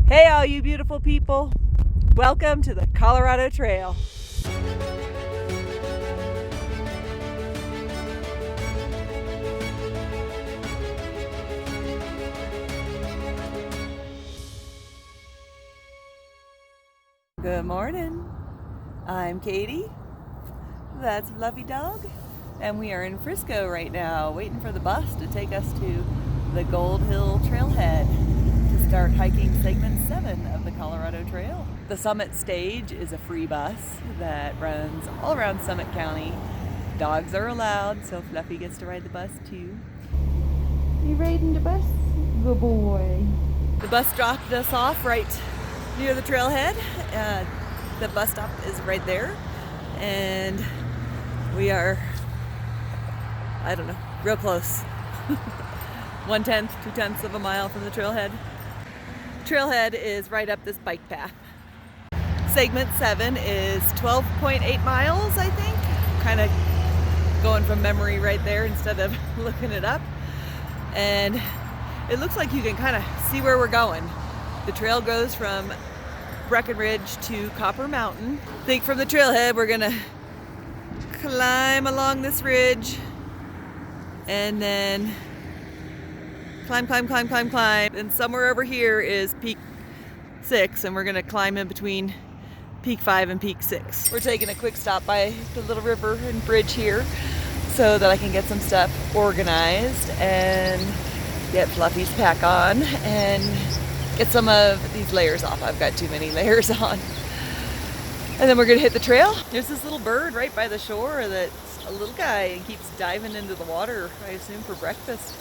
Hey all you beautiful people, welcome to the Colorado Trail. Good morning, I'm Katie, that's Fluffy Dog, and we are in Frisco right now waiting for the bus to take us to the Gold Hill Trailhead to start hiking segment 7 of the Colorado Trail. The Summit stage is a free bus that runs all around Summit County. Dogs are allowed, so Fluffy gets to ride the bus too. You riding the bus? Good boy. The bus dropped us off right near the trailhead. The bus stop is right there, and we are, I don't know, real close. 1/10, 2/10 of a mile from the trailhead. Trailhead is right up this bike path. Segment 7 is 12.8 miles, I think. Kind of going from memory right there instead of looking it up. And it looks like you can kind of see where we're going. The trail goes from Breckenridge to Copper Mountain. I think from the trailhead we're gonna climb along this ridge and then climb. And somewhere over here is Peak 6, and we're gonna climb in between Peak 5 and Peak 6. We're taking a quick stop by the little river and bridge here so that I can get some stuff organized and get Fluffy's pack on and get some of these layers off. I've got too many layers on. And then we're gonna hit the trail. There's this little bird right by the shore that's a little guy and keeps diving into the water, I assume for breakfast.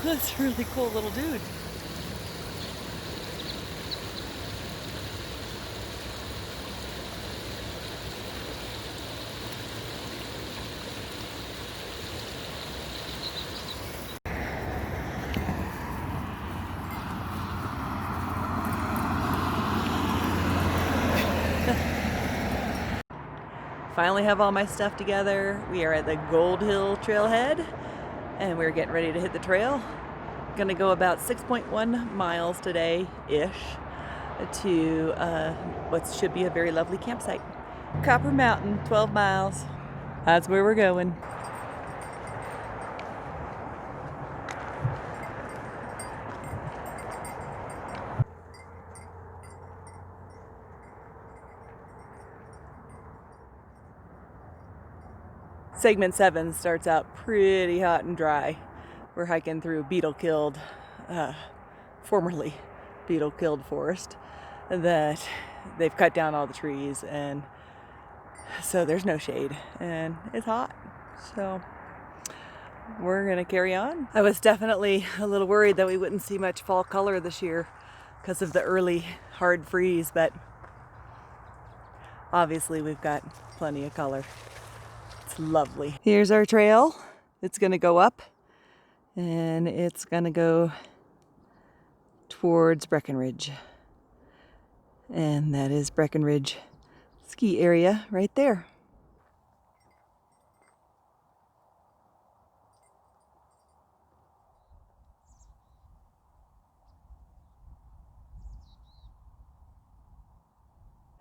That's a really cool little dude. Finally have all my stuff together. We are at the Gold Hill Trailhead and we're getting ready to hit the trail. Gonna go about 6.1 miles today-ish to what should be a very lovely campsite. Copper Mountain, 12 miles. That's where we're going. Segment 7 starts out pretty hot and dry. We're hiking through formerly beetle-killed forest that they've cut down all the trees, and so there's no shade and it's hot. So we're gonna carry on. I was definitely a little worried that we wouldn't see much fall color this year because of the early hard freeze, but obviously we've got plenty of color. It's lovely. Here's our trail. It's gonna go up and it's gonna go towards Breckenridge. And that is Breckenridge ski area right there.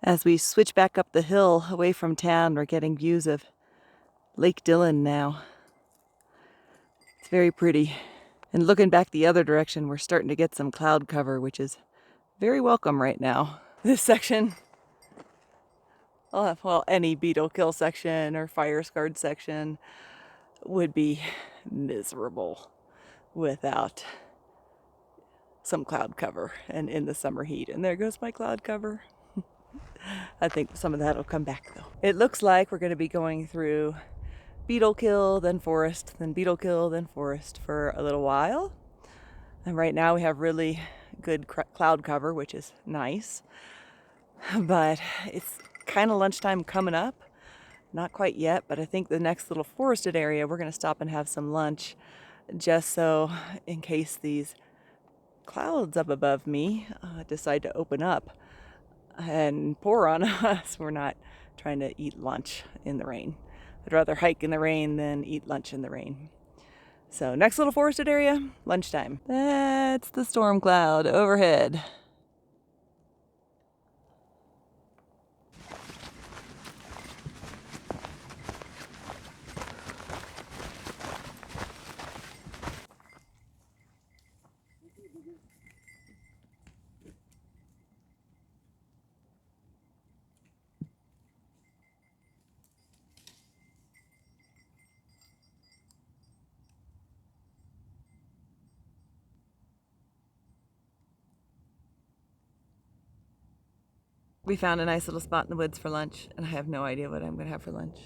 As we switch back up the hill away from town, we're getting views of Lake Dillon now. It's very pretty. And looking back the other direction, we're starting to get some cloud cover, which is very welcome right now. This section, well, any beetle kill section or fire scarred section would be miserable without some cloud cover and in the summer heat. And there goes my cloud cover. I think some of that will come back though. It looks like we're going to be going through beetle kill, then forest, then beetle kill, then forest for a little while. And right now we have really good cloud cover, which is nice. But it's kind of lunchtime coming up. Not quite yet, but I think the next little forested area we're going to stop and have some lunch, just so in case these clouds up above me decide to open up and pour on us. We're not trying to eat lunch in the rain. I'd rather hike in the rain than eat lunch in the rain. So next little forested area, lunchtime. That's the storm cloud overhead. We found a nice little spot in the woods for lunch, and I have no idea what I'm gonna have for lunch.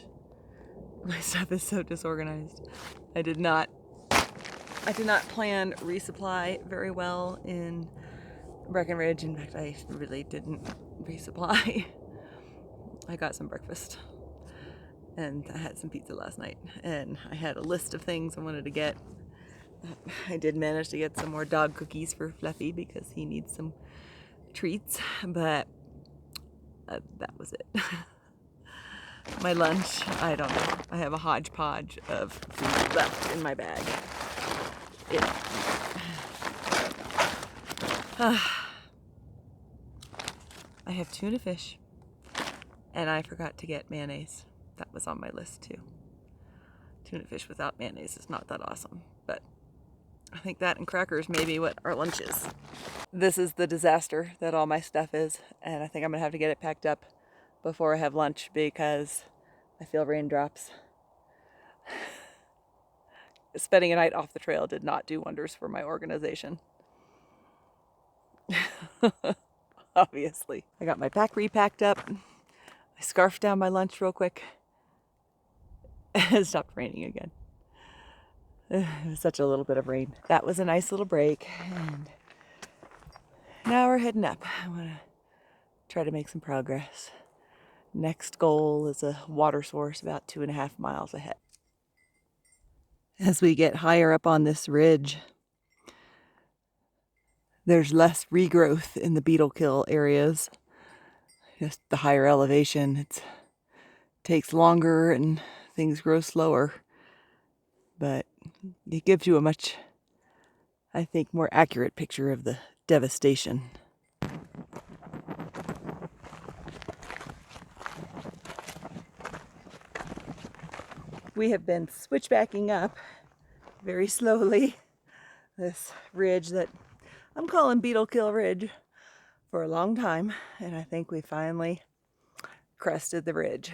My stuff is so disorganized. I did not plan resupply very well in Breckenridge. In fact, I really didn't resupply. I got some breakfast, and I had some pizza last night, and I had a list of things I wanted to get. I did manage to get some more dog cookies for Fluffy because he needs some treats, but that was it. My lunch, I don't know. I have a hodgepodge of food left in my bag. I have tuna fish, and I forgot to get mayonnaise. That was on my list too. Tuna fish without mayonnaise is not that awesome, but I think that and crackers may be what our lunch is. This is the disaster that all my stuff is, and I think I'm gonna have to get it packed up before I have lunch because I feel raindrops. Spending a night off the trail did not do wonders for my organization. Obviously. I got my pack repacked up. I scarfed down my lunch real quick. It stopped raining again. It was such a little bit of rain. That was a nice little break. And now we're heading up. I want to try to make some progress. Next goal is a water source about 2.5 miles ahead. As we get higher up on this ridge, there's less regrowth in the beetle kill areas. Just the higher elevation, it takes longer and things grow slower. But it gives you a much, I think, more accurate picture of the devastation. We have been switchbacking up very slowly this ridge that I'm calling Beetle Kill Ridge for a long time, and I think we finally crested the ridge.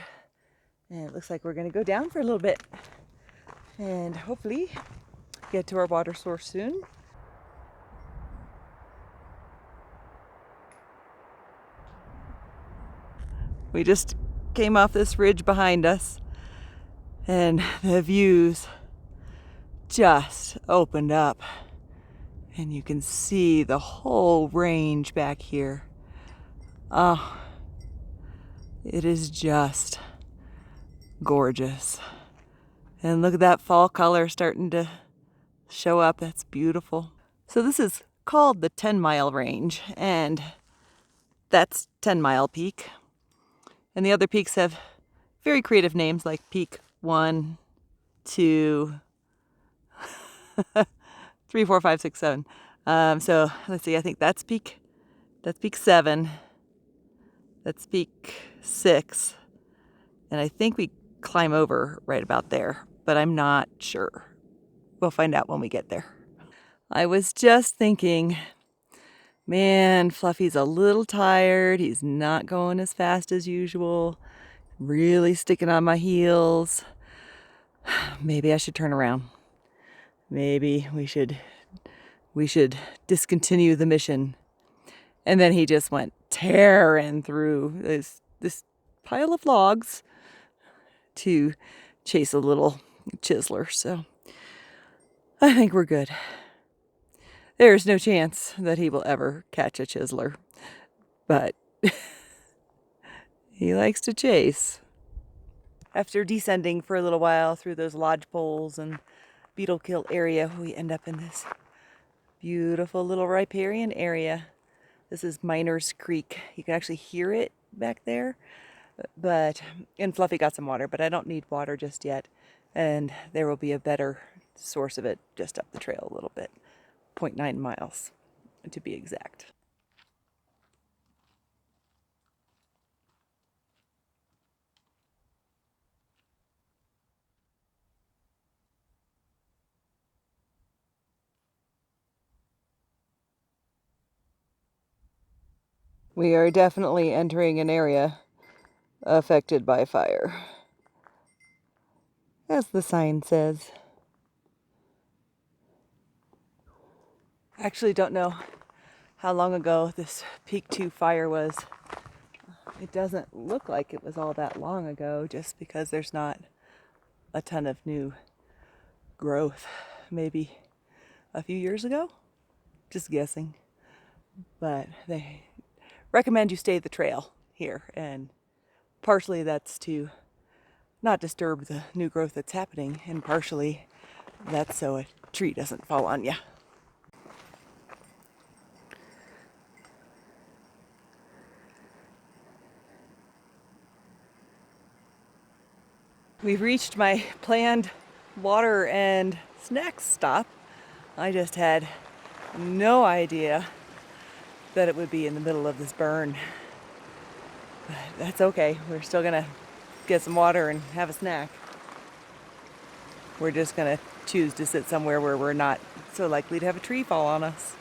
And it looks like we're going to go down for a little bit and hopefully get to our water source soon. We just came off this ridge behind us, and the views just opened up, and you can see the whole range back here. Oh, it is just gorgeous. And look at that fall color starting to show up. That's beautiful. So this is called the 10-mile range, and that's 10 Mile Peak. And the other peaks have very creative names like Peak 1, 2, 3, 4, 5, 6, 7. So let's see, I think that's Peak 7. That's Peak 6. And I think we climb over right about there, but I'm not sure. We'll find out when we get there. I was just thinking, man, Fluffy's a little tired. He's not going as fast as usual. Really sticking on my heels. Maybe I should turn around. Maybe we should discontinue the mission. And then he just went tearing through this pile of logs to chase a little chiseler. So I think we're good. There's no chance that he will ever catch a chiseler, but he likes to chase. After descending for a little while through those lodge poles and beetle kill area, we end up in this beautiful little riparian area. This is Miners Creek. You can actually hear it back there, and Fluffy got some water, but I don't need water just yet. And there will be a better source of it just up the trail a little bit, 0.9 miles to be exact. We are definitely entering an area affected by fire, as the sign says. I actually don't know how long ago this Peak 2 fire was. It doesn't look like it was all that long ago, just because there's not a ton of new growth. Maybe a few years ago? Just guessing. But they recommend you stay the trail here, and partially that's to not disturb the new growth that's happening, and partially that's so a tree doesn't fall on you. We've reached my planned water and snacks stop. I just had no idea that it would be in the middle of this burn. But that's okay. We're still gonna get some water and have a snack. We're just gonna choose to sit somewhere where we're not so likely to have a tree fall on us.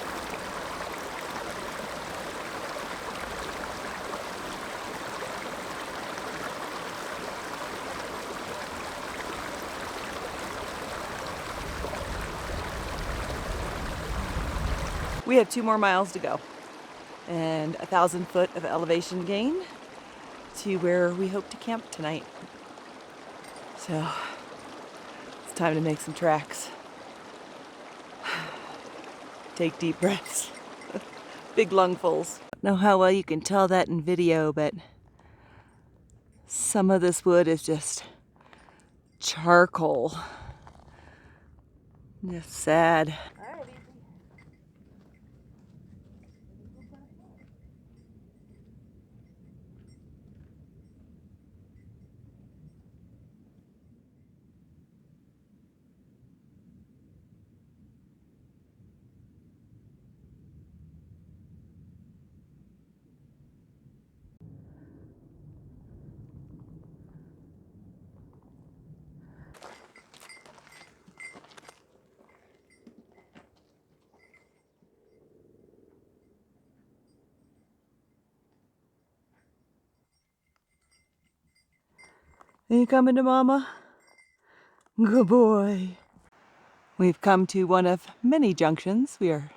We have 2 more miles to go and 1,000 foot of elevation gain to where we hope to camp tonight. So it's time to make some tracks. Take deep breaths. Big lungfuls. I don't know how well you can tell that in video, but some of this wood is just charcoal. Just sad. Are you coming to Mama? Good boy. We've come to one of many junctions. We are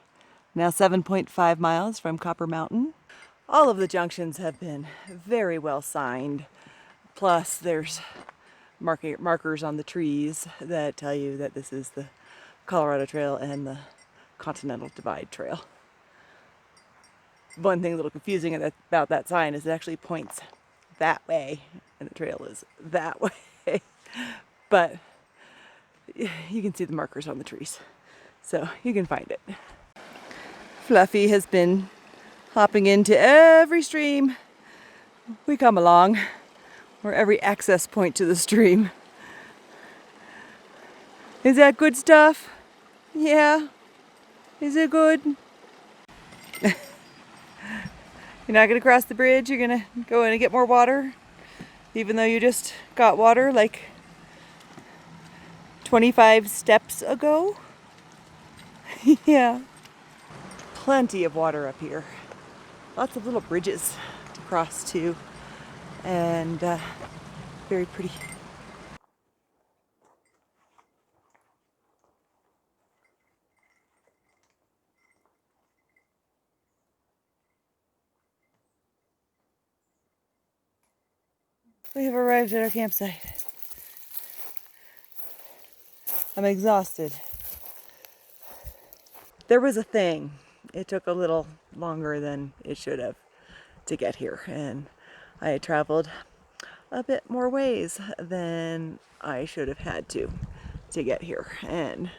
now 7.5 miles from Copper Mountain. All of the junctions have been very well signed. Plus there's markers on the trees that tell you that this is the Colorado Trail and the Continental Divide Trail. One thing a little confusing about that sign is it actually points that way and the trail is that way. But you can see the markers on the trees, so you can find it. Fluffy has been hopping into every stream we come along, or every access point to the stream. Is that good stuff? Yeah. Is it good? You're not gonna cross the bridge? You're gonna go in and get more water? Even though you just got water like 25 steps ago? Yeah. Plenty of water up here. Lots of little bridges to cross to, and very pretty. We have arrived at our campsite. I'm exhausted. There was a thing. It took a little longer than it should have to get here, and I had traveled a bit more ways than I should have had to get here, and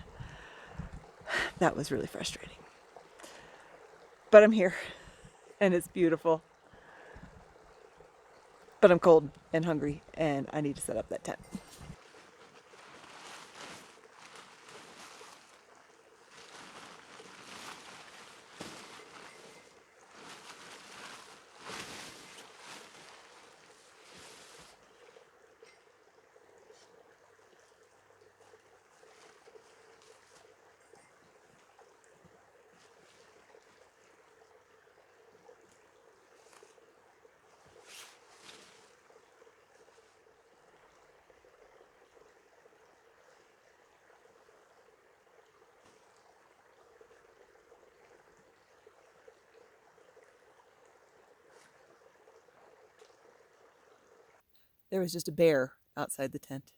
that was really frustrating. But I'm here, and it's beautiful. But I'm cold and hungry, and I need to set up that tent. there was just a bear outside the tent.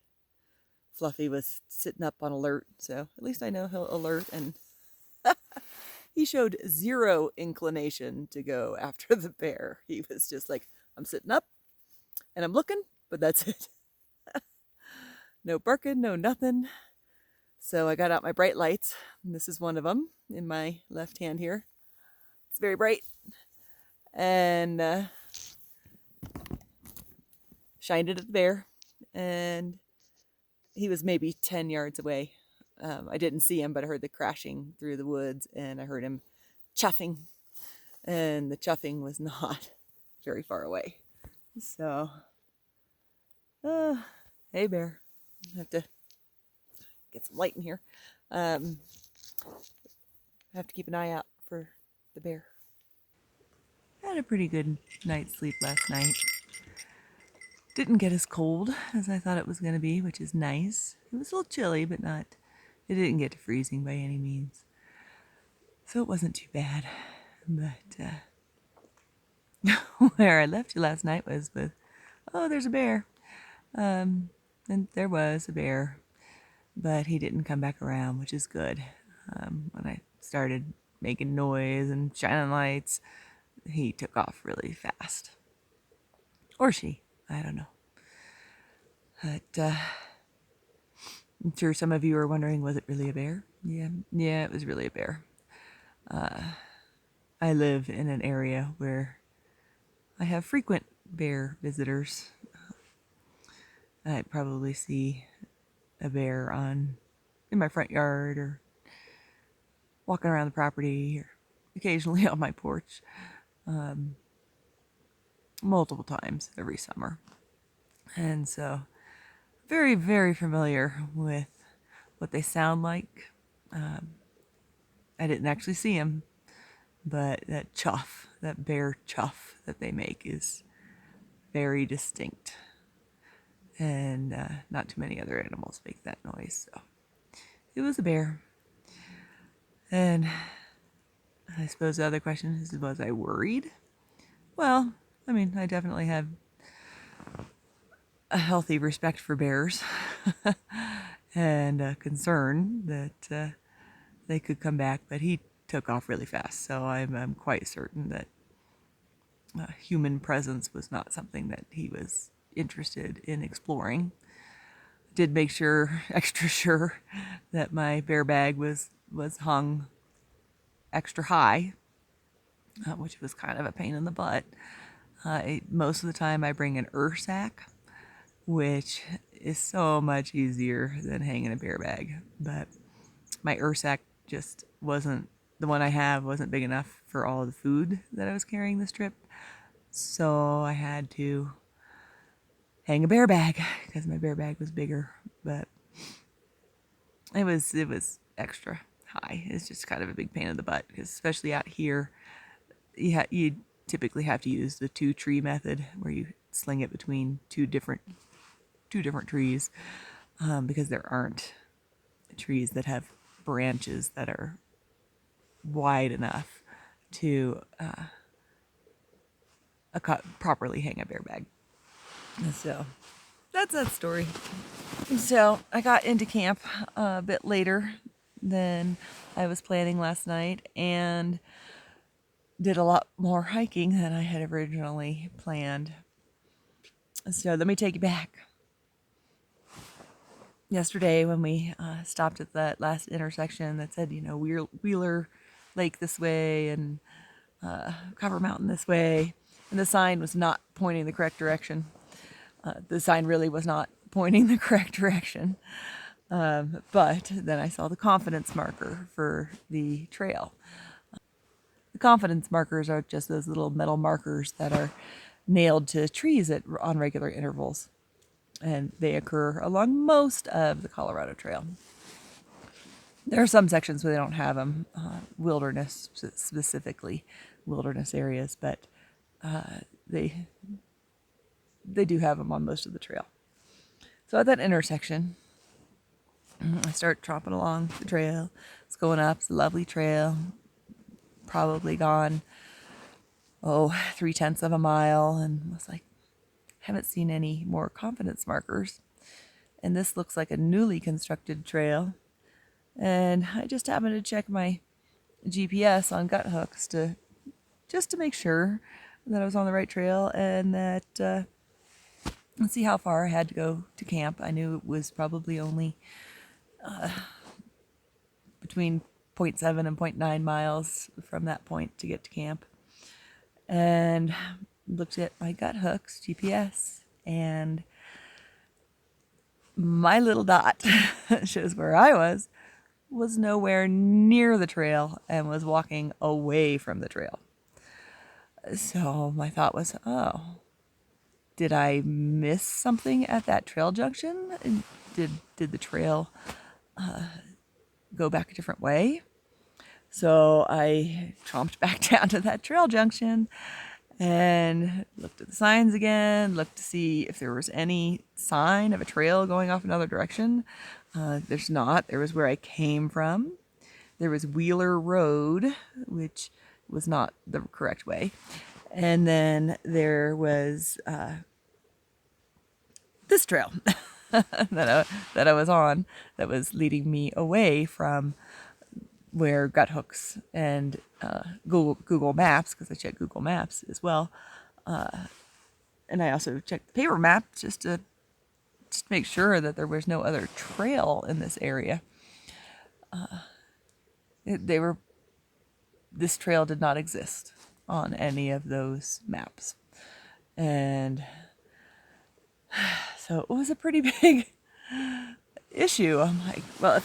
Fluffy was sitting up on alert, so at least I know he'll alert, and he showed zero inclination to go after the bear. He was just like, I'm sitting up and I'm looking, but that's it. No barking, no nothing. So I got out my bright lights, and this is one of them in my left hand here. It's very bright. And shined it at the bear, and he was maybe 10 yards away. I didn't see him, but I heard the crashing through the woods, and I heard him chuffing, and the chuffing was not very far away. So, hey bear, I have to get some light in here. I have to keep an eye out for the bear. I had a pretty good night's sleep last night. Didn't get as cold as I thought it was going to be, which is nice. It was a little chilly, but it didn't get to freezing by any means. So it wasn't too bad. But where I left you last night was with, oh, there's a bear. And there was a bear, but he didn't come back around, which is good. When I started making noise and shining lights, he took off really fast. Or she, I don't know. But I'm sure some of you are wondering, was it really a bear? Yeah, it was really a bear. I live in an area where I have frequent bear visitors. I probably see a bear in my front yard, or walking around the property, or occasionally on my porch, multiple times every summer. And so very, very familiar with what they sound like. I didn't actually see them, but that chuff, that bear chuff that they make is very distinct. And not too many other animals make that noise. So it was a bear. And I suppose the other question is, was I worried? Well, I mean, I definitely have a healthy respect for bears and a concern that they could come back, but he took off really fast. So I'm quite certain that human presence was not something that he was interested in exploring. Did make sure, extra sure, that my bear bag was hung extra high, which was kind of a pain in the butt. Most of the time I bring an sack, which is so much easier than hanging a bear bag. But my sack just wasn't, the one I have wasn't big enough for all of the food that I was carrying this trip. So I had to hang a bear bag because my bear bag was bigger. But it was extra high. It's just kind of a big pain in the butt, because especially out here, you typically have to use the 2-tree method, where you sling it between two different trees, because there aren't trees that have branches that are wide enough to properly hang a bear bag. And so that's that story. So I got into camp a bit later than I was planning last night, and did a lot more hiking than I had originally planned. So let me take you back. Yesterday, when we stopped at that last intersection that said, Wheeler Lake this way and Cover Mountain this way, and the sign was not pointing the correct direction. The sign really was not pointing the correct direction. But then I saw the confidence marker for the trail. The confidence markers are just those little metal markers that are nailed to trees on regular intervals. And they occur along most of the Colorado Trail. There are some sections where they don't have them, wilderness, specifically wilderness areas, but they do have them on most of the trail. So at that intersection, I start tromping along the trail. It's going up. It's a lovely trail. Probably gone, 0.3 of a mile, and I was like, haven't seen any more confidence markers. And this looks like a newly constructed trail. And I just happened to check my GPS on gut hooks just to make sure that I was on the right trail and that let's see how far I had to go to camp. I knew it was probably only between 0.7 and 0.9 miles from that point to get to camp. And looked at my gut hooks GPS, and my little dot shows where I was nowhere near the trail and was walking away from the trail. So my thought was, oh, did I miss something at that trail junction? Did the trail go back a different way? So I tromped back down to that trail junction and looked at the signs again, looked to see if there was any sign of a trail going off another direction. There's not. There was where I came from. There was Wheeler Road, which was not the correct way. And then there was this trail that I was on that was leading me away from where gut hooks and Google Maps, because I checked Google Maps as well, and I also checked the paper map just to make sure that there was no other trail in this area. This trail did not exist on any of those maps, and so it was a pretty big issue. I'm like, well,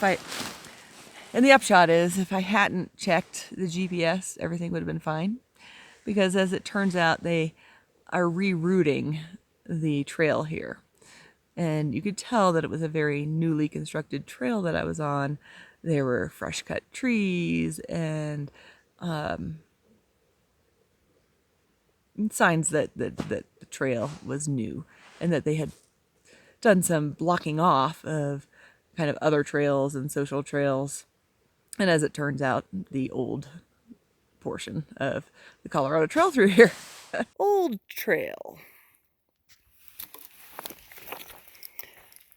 and the upshot is, if I hadn't checked the GPS, everything would have been fine. Because as it turns out, they are rerouting the trail here. And you could tell that it was a very newly constructed trail that I was on. There were fresh cut trees and signs that the trail was new and that they had done some blocking off of kind of other trails and social trails. And as it turns out, the old portion of the Colorado Trail through here. Old trail.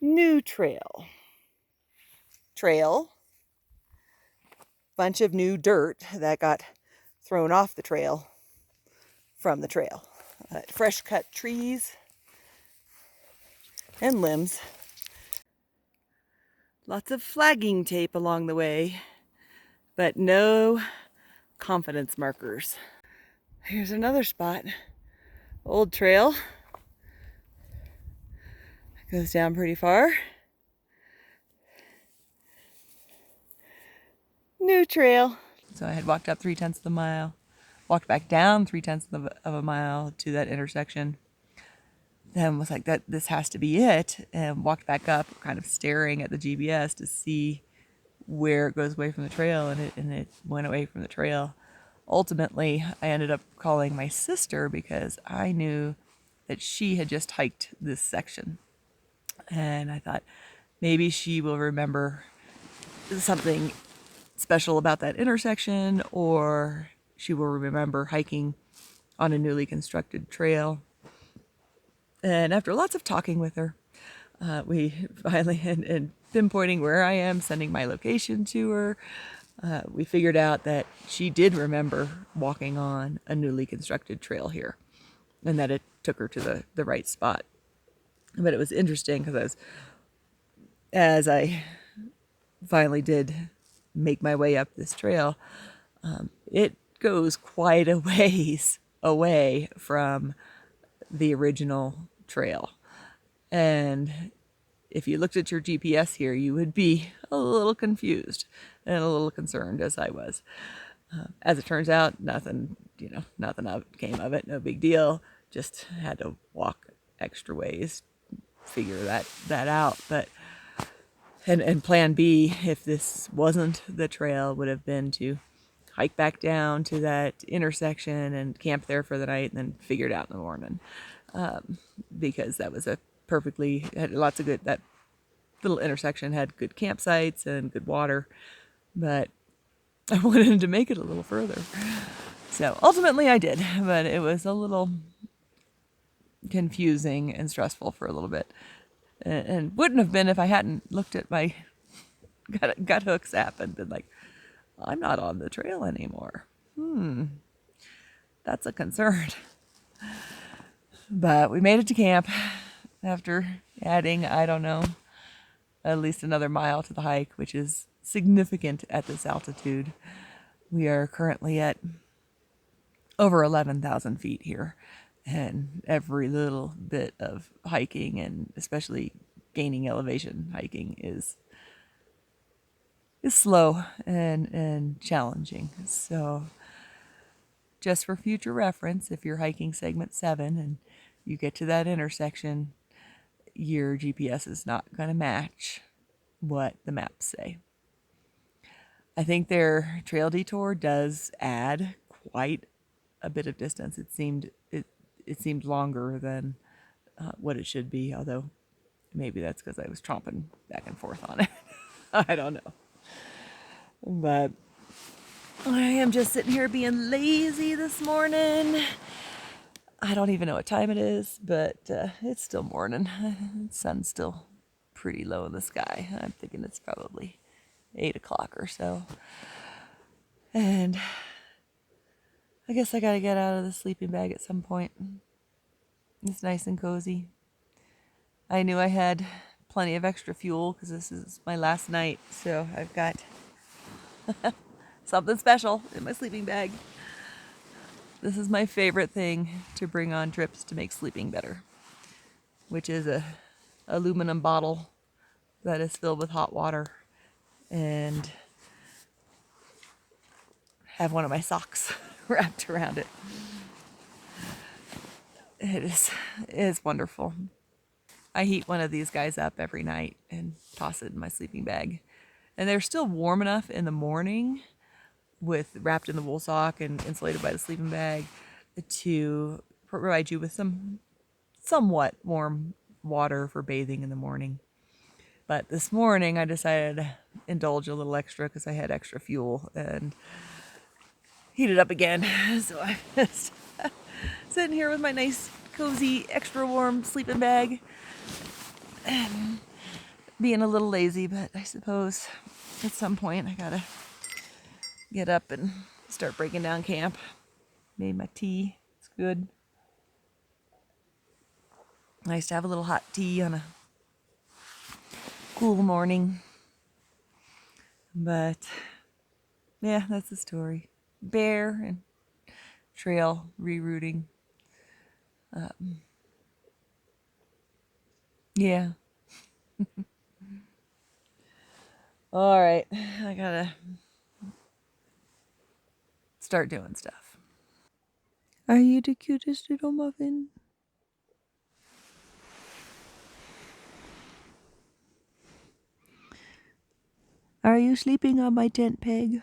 New trail. Trail. Bunch of new dirt that got thrown off the trail from the trail. Fresh cut trees and limbs. Lots of flagging tape along the way, but no confidence markers. Here's another spot. Old trail. Goes down pretty far. New trail. So I had walked up 3/10 of a mile, walked back down 3/10 of a mile to that intersection. Then was like, this has to be it, and walked back up, kind of staring at the GPS to see where it goes away from the trail, and it went away from the trail. Ultimately, I ended up calling my sister because I knew that she had just hiked this section. And I thought maybe she will remember something special about that intersection, or she will remember hiking on a newly constructed trail. And after lots of talking with her, we finally, and pinpointing where I am, sending my location to her, we figured out that she did remember walking on a newly constructed trail here, and that it took her to the right spot. But it was interesting because as I finally did make my way up this trail, it goes quite a ways away from the original trail. And if you looked at your GPS here, you would be a little confused and a little concerned, as I was. As it turns out, nothing came of it. No big deal. Just had to walk extra ways, figure that out. But and plan B, if this wasn't the trail, would have been to hike back down to that intersection and camp there for the night, and then figure it out in the morning. Because that was had lots of good, that little intersection had good campsites and good water, but I wanted to make it a little further. So ultimately I did, but it was a little confusing and stressful for a little bit. And wouldn't have been if I hadn't looked at my gut hooks app and been like, I'm not on the trail anymore. That's a concern. But we made it to camp after adding, I don't know, at least another mile to the hike, which is significant at this altitude. We are currently at over 11,000 feet here, and every little bit of hiking, and especially gaining elevation hiking, is slow and challenging. So just for future reference, if you're hiking segment 7 and you get to that intersection, your GPS is not going to match what the maps say. I think their trail detour does add quite a bit of distance. It seemed longer than what it should be, although maybe that's because I was tromping back and forth on it. I don't know. But I am just sitting here being lazy this morning. I don't even know what time it is, but it's still morning. The sun's still pretty low in the sky. I'm thinking it's probably 8 o'clock or so. And I guess I gotta get out of the sleeping bag at some point. It's nice and cozy. I knew I had plenty of extra fuel because this is my last night, so I've got something special in my sleeping bag. This is my favorite thing to bring on trips to make sleeping better, which is a aluminum bottle that is filled with hot water, and have one of my socks wrapped around it. It is wonderful. I heat one of these guys up every night and toss it in my sleeping bag. And they're still warm enough in the morning, with wrapped in the wool sock and insulated by the sleeping bag, to provide you with some somewhat warm water for bathing in the morning. But this morning I decided to indulge a little extra because I had extra fuel and heat it up again. So I'm just sitting here with my nice, cozy, extra warm sleeping bag and being a little lazy, but I suppose at some point I gotta get up and start breaking down camp. Made my tea. It's good. Nice to have a little hot tea on a cool morning. But yeah, that's the story. Bear and trail rerouting. Yeah. All right, I gotta start doing stuff. Are you the cutest little muffin? Are you sleeping on my tent peg?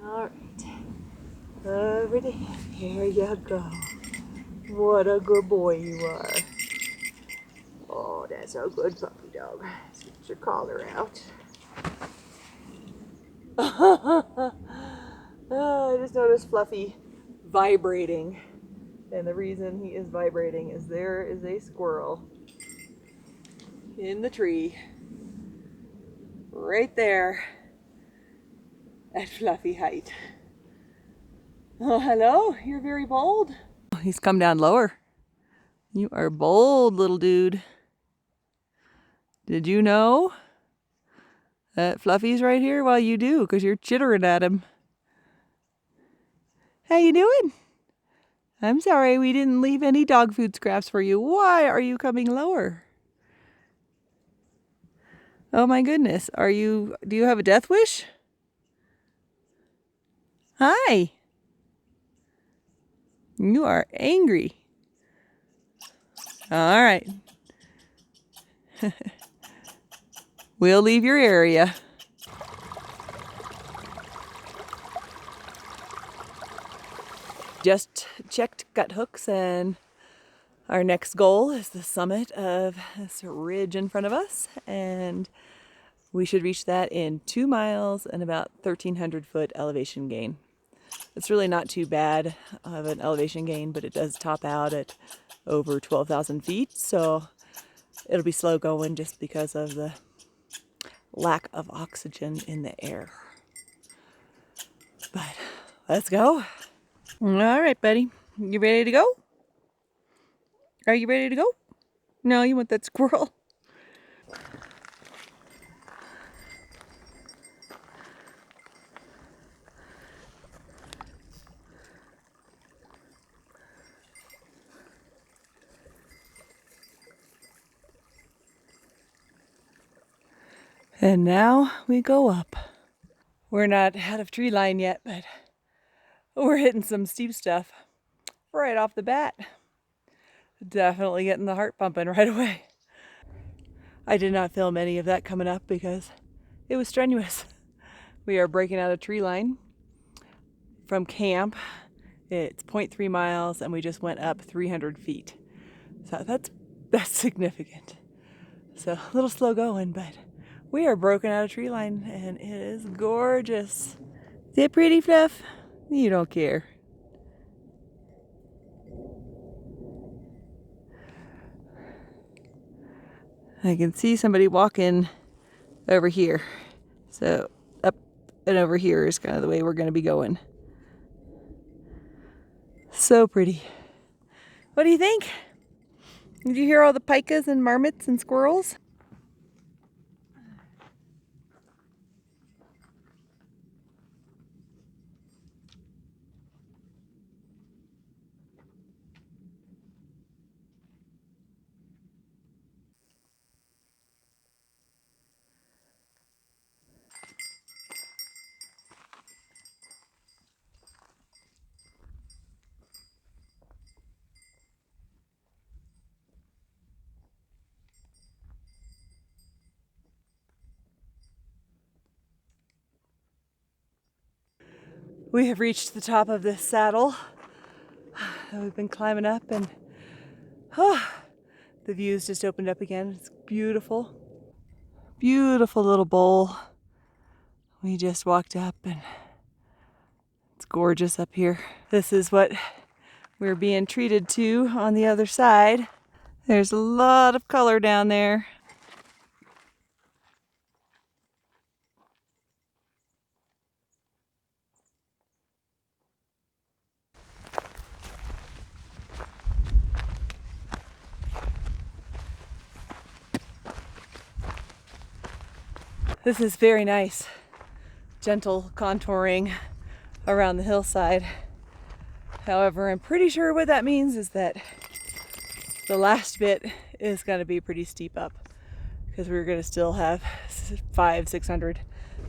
All right. Over there. Here you go. What a good boy you are. Oh, that's a good puppy dog. Let's get your collar out. I just noticed Fluffy vibrating. And the reason he is vibrating is there is a squirrel in the tree right there at Fluffy height. Oh, hello. You're very bold. He's come down lower. You are bold, little dude. Did you know Fluffy's right here? Well, you do, because you're chittering at him. How you doing? I'm sorry we didn't leave any dog food scraps for you. Why are you coming lower? Oh my goodness. Do you have a death wish? Hi. You are angry. All right. We'll leave your area. Just checked gut hooks, and our next goal is the summit of this ridge in front of us, and we should reach that in 2 miles and about 1,300 foot elevation gain. It's really not too bad of an elevation gain, but it does top out at over 12,000 feet, so it'll be slow going just because of the lack of oxygen in the air. But let's go. All right, buddy. You ready to go? Are you ready to go? No, you want that squirrel. And now we go up. We're not out of tree line yet, but we're hitting some steep stuff right off the bat. Definitely getting the heart pumping right away. I did not film any of that coming up because it was strenuous. We are breaking out of tree line from camp. It's 0.3 miles and we just went up 300 feet. So that's significant. So a little slow going, but we are broken out of tree line and it is gorgeous. Is it pretty, Fluff? You don't care. I can see somebody walking over here. So up and over here is kind of the way we're going to be going. So pretty. What do you think? Did you hear all the pikas and marmots and squirrels? We have reached the top of this saddle. We've been climbing up and the view's just opened up again. It's beautiful. Beautiful little bowl. We just walked up and it's gorgeous up here. This is what we're being treated to on the other side. There's a lot of color down there. This is very nice. Gentle contouring around the hillside. However, I'm pretty sure what that means is that the last bit is going to be pretty steep up because we're going to still have 500-600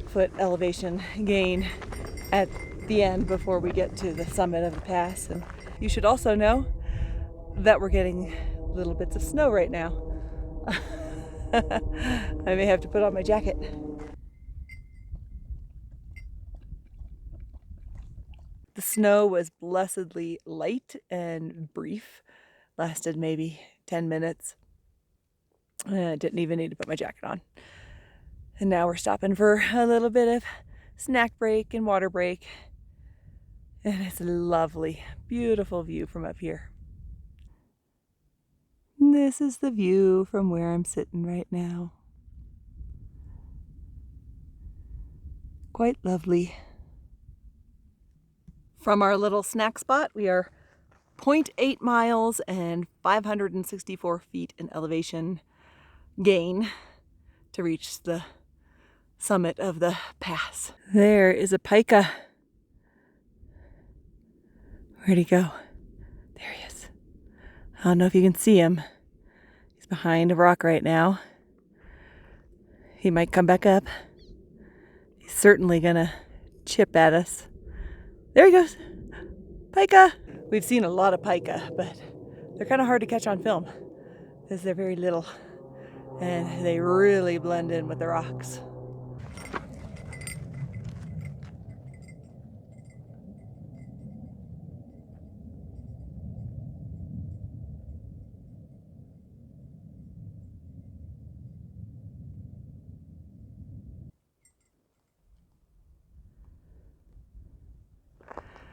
foot elevation gain at the end before we get to the summit of the pass. And you should also know that we're getting little bits of snow right now. I may have to put on my jacket. The snow was blessedly light and brief, lasted maybe 10 minutes. I didn't even need to put my jacket on. And now we're stopping for a little bit of snack break and water break. And it's a lovely, beautiful view from up here. This is the view from where I'm sitting right now. Quite lovely. From our little snack spot, we are 0.8 miles and 564 feet in elevation gain to reach the summit of the pass. There is a pika. Where'd he go? There he is. I don't know if you can see him. He's behind a rock right now. He might come back up. He's certainly gonna chip at us. There he goes. Pika! We've seen a lot of pika, but they're kind of hard to catch on film because they're very little and they really blend in with the rocks.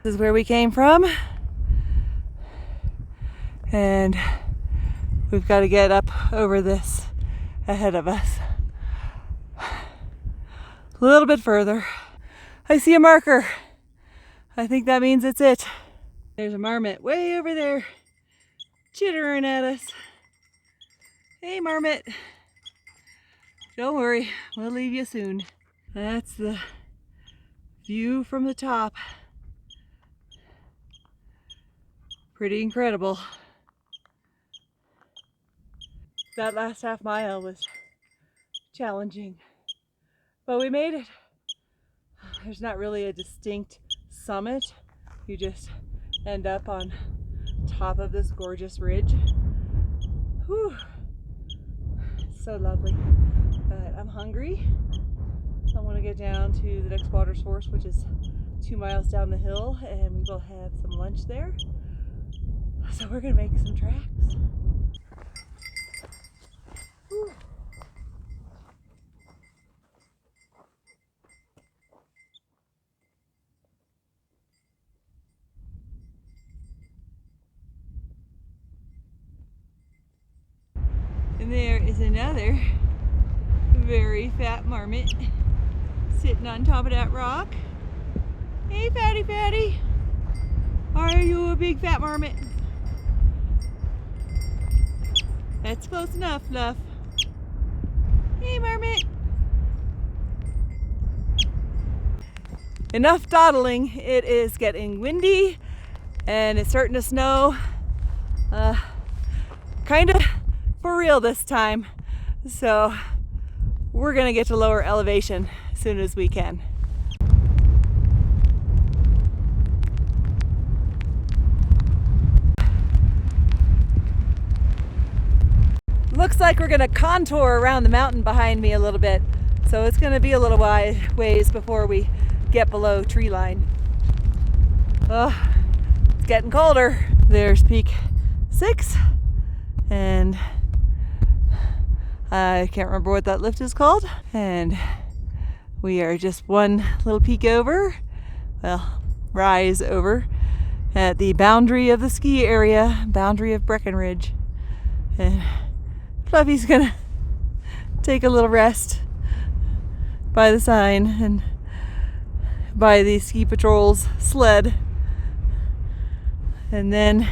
This is where we came from, and we've got to get up over this ahead of us. A little bit further. I see a marker. I think that means it's it. There's a marmot way over there, chittering at us. Hey marmot, don't worry, we'll leave you soon. That's the view from the top. Pretty incredible. That last half mile was challenging, but we made it. There's not really a distinct summit. You just end up on top of this gorgeous ridge. Whew. It's so lovely. But I'm hungry. I want to get down to the next water source, which is 2 miles down the hill, and we will have some lunch there. So we're gonna make some tracks. Whew. And there is another very fat marmot sitting on top of that rock. Hey fatty fatty, are you a big fat marmot? That's close enough, Fluff. Hey marmot. Enough dawdling. It is getting windy and it's starting to snow. Kind of for real this time. So we're gonna get to lower elevation as soon as we can. Looks like we're gonna contour around the mountain behind me a little bit. So it's gonna be a little ways before we get below tree line. Oh, it's getting colder. There's peak 6 and I can't remember what that lift is called. And we are just one little peak over, well, rise over at the boundary of the ski area, boundary of Breckenridge. And Fluffy's gonna take a little rest by the sign and by the ski patrol's sled. And then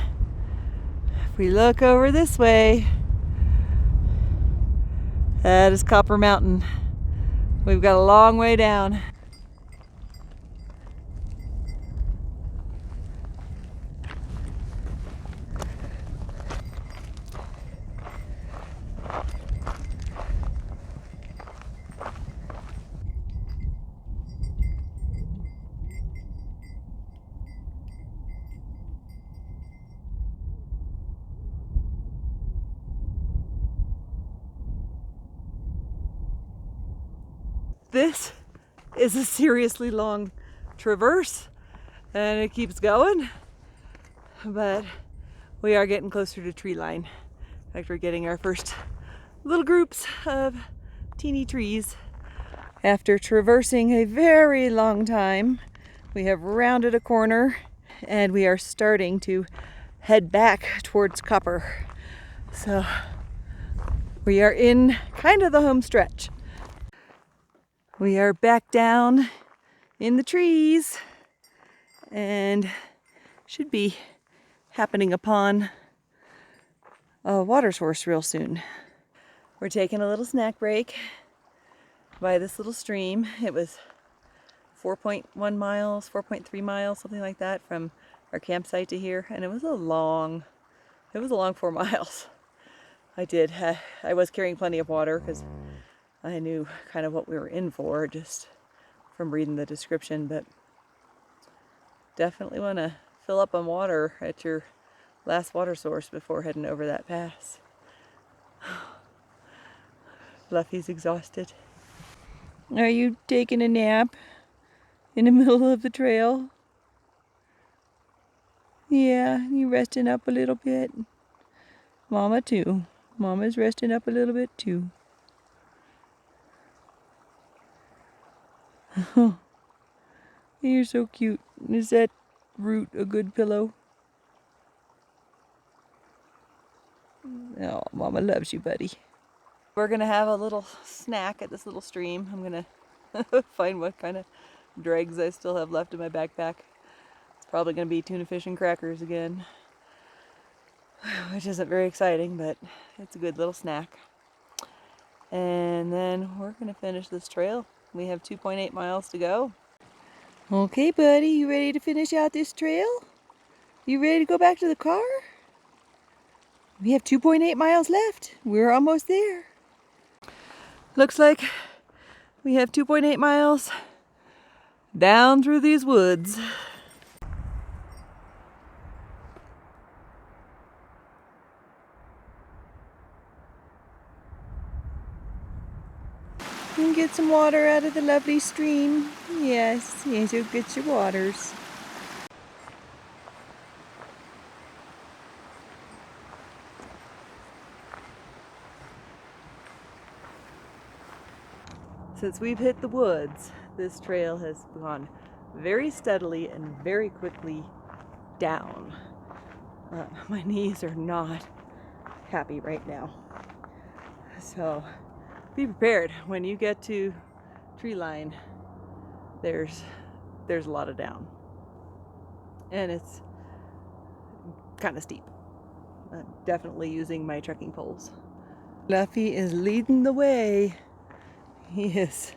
if we look over this way, that is Copper Mountain. We've got a long way down. This is a seriously long traverse and it keeps going, but we are getting closer to tree line. In fact, we're getting our first little groups of teeny trees. After traversing a very long time, we have rounded a corner and we are starting to head back towards Copper. So we are in kind of the home stretch. We are back down in the trees and should be happening upon a water source real soon. We're taking a little snack break. by this little stream. It was 4.1 miles, 4.3 miles, something like that from our campsite to here, and it was a long 4 miles. I was carrying plenty of water because I knew kind of what we were in for just from reading the description, but definitely want to fill up on water at your last water source before heading over that pass. Fluffy's exhausted. Are you taking a nap in the middle of the trail? Yeah, you resting up a little bit? Mama too. Mama's resting up a little bit too. You're so cute. Is that root a good pillow? Oh, Mama loves you, buddy. We're gonna have a little snack at this little stream. I'm gonna find what kind of dregs I still have left in my backpack. It's probably gonna be tuna fish and crackers again, which isn't very exciting, but it's a good little snack. And then we're gonna finish this trail. We have 2.8 miles to go. Okay, buddy, you ready to finish out this trail? You ready to go back to the car? We have 2.8 miles left. We're almost there. Looks like we have 2.8 miles down through these woods. And get some water out of the lovely stream. Yes, you'll get your waters. Since we've hit the woods, this trail has gone very steadily and very quickly down. My knees are not happy right now. So be prepared. When you get to tree line, there's a lot of down. And it's kind of steep. I'm definitely using my trekking poles. Fluffy is leading the way. He is.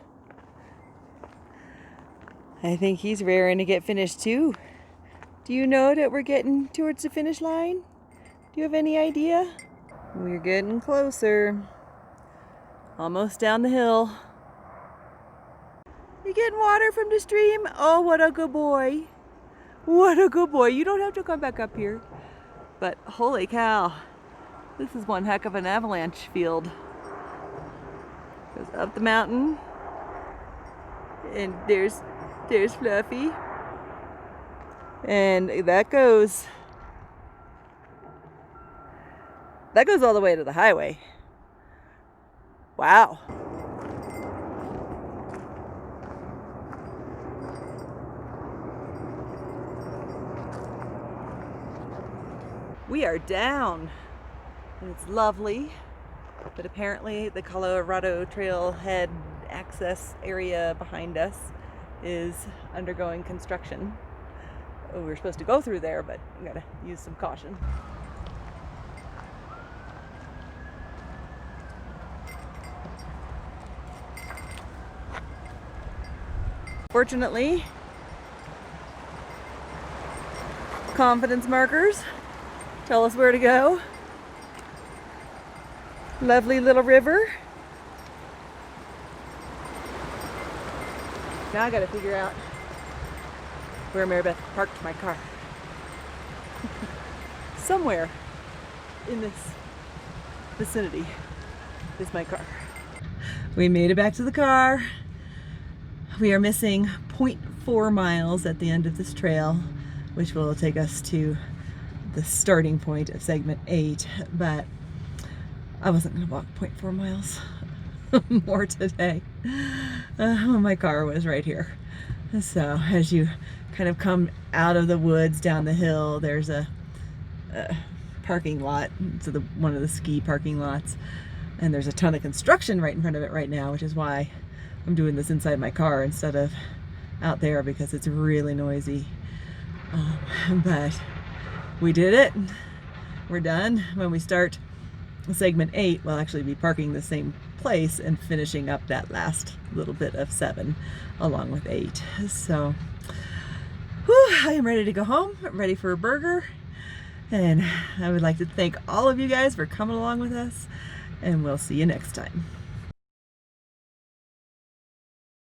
I think he's raring to get finished too. Do you know that we're getting towards the finish line? Do you have any idea? We're getting closer. Almost down the hill. You getting water from the stream? Oh, what a good boy. What a good boy. You don't have to come back up here. But holy cow, this is one heck of an avalanche field. Goes up the mountain, and there's Fluffy, and that goes all the way to the highway. Wow. We are down, and it's lovely. But apparently the Colorado Trailhead access area behind us is undergoing construction. Oh, we're supposed to go through there, but we gotta use some caution. Fortunately, confidence markers tell us where to go. Lovely little river. Now I gotta figure out where Maribeth parked my car. Somewhere in this vicinity is my car. We made it back to the car. We are missing 0.4 miles at the end of this trail, which will take us to the starting point of segment 8, but I wasn't going to walk 0.4 miles more today. My car was right here. So as you kind of come out of the woods down the hill, there's a parking lot. It's one of the ski parking lots. And there's a ton of construction right in front of it right now, which is why I'm doing this inside my car instead of out there, because it's really noisy. But we did it. We're done. When we start segment 8 will actually be parking the same place and finishing up that last little bit of 7 along with 8. So I am ready to go home. I'm ready for a burger, and I would like to thank all of you guys for coming along with us, and we'll see you next time.